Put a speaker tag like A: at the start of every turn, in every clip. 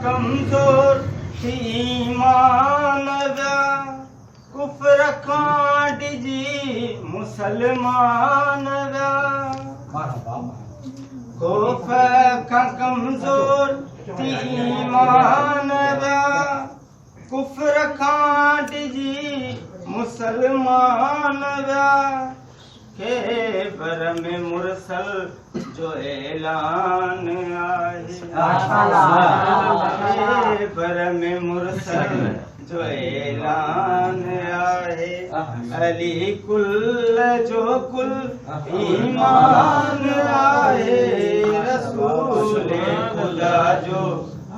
A: कमजोर ईमान कुफर कांड जी मुसलमान खौफ का कमजोर ईमान कुफर कांड जी मुसलमान के बर में मुरसल जो ऐलान आए बर में मुरसल जो ऐलान आए अली कुल जो कुल ईमान आए रसूल खुदा जो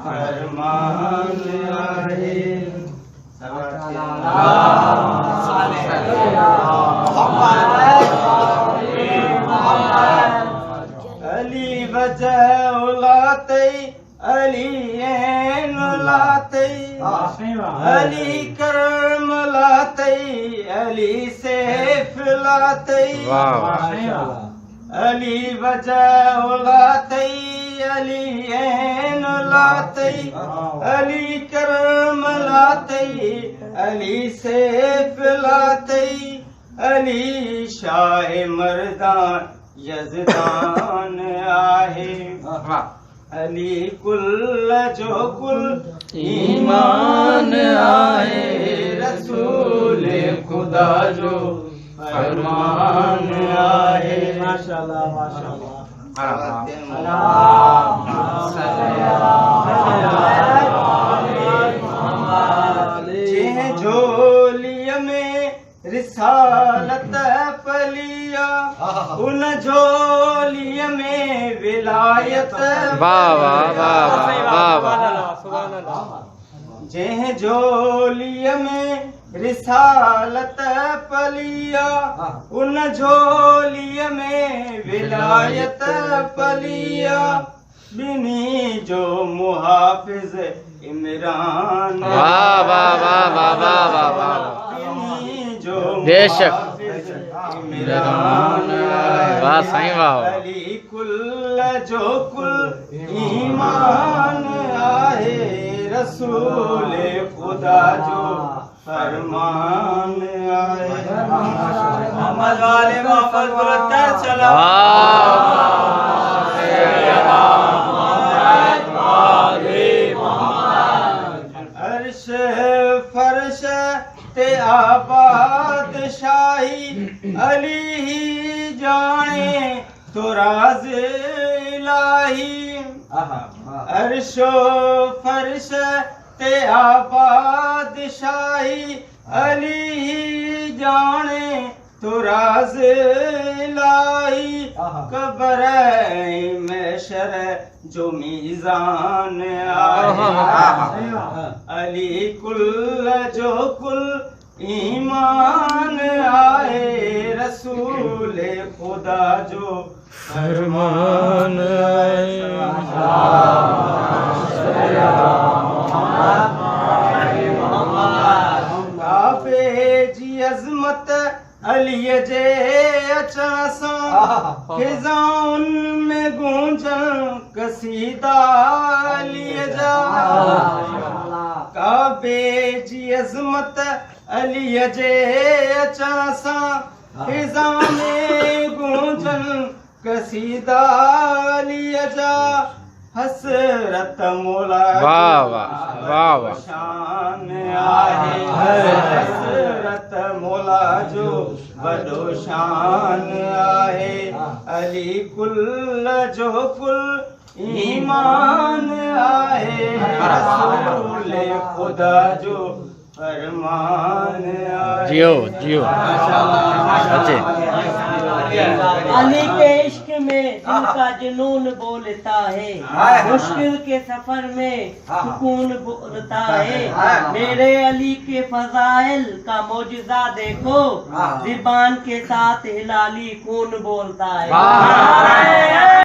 A: फरमान आए अली वजह उलाते अली ऐन लाते अली करम लाते अली सेफ लाते अली वजह उलाते अली ऐन लाते अली करम लाते अली सेफ लाते अली शाह मर्दान यजदान आहे अली कुल जो कुल ईमान आए रसूल खुदा जो फरमान आए माशाल्लाह माशाल्लाह झोलिय में रिसालत पलिया उन झोलिय में विलायत जह झोलिय में रिसालत पलिया उन झोलिय में विलायत पलिया बिनी जो मुहाफिज इमरान बिनी जो
B: बेशक
A: इमरान
B: वाह सही वाह
A: अली कुल जो कुल ईमान आए रसूल खुदा जो फरमान आए मोहम्मद वाले मोहम्मद बुलंदर चला अर्श फर्श ते आबाद शाही अली ही जाने तो राज इलाही अर्शो फर्श ते आबाद शाही अली ही जाने तो राज इलाही कब्र में शर जो मीजान आए अली कुल जो कुल ईमान आए रसूल खुदा जो फरमान आए काबे जी अजमत अली जे अचासा फिजाउन में गूंजन कसीदा अली जा काबे जी अजमत अली जे अचासा फिजा में गूंजन कसीदा अली जा हसरत मौला
B: वाह वाह वाह वाह
A: शान आहे हसरत मौला जो बड़ो शान आहे अली कुल जो कुल ईमान आहे रसूल खुदा जो फरमान आहे
B: जियो जियो अच्छे
C: अली के इश्क में दिल का जुनून बोलता है मुश्किल के सफर में सुकून बोलता है मेरे अली के फजाइल का मौजज़ा देखो ज़ुबान के साथ हिलाली खून बोलता है।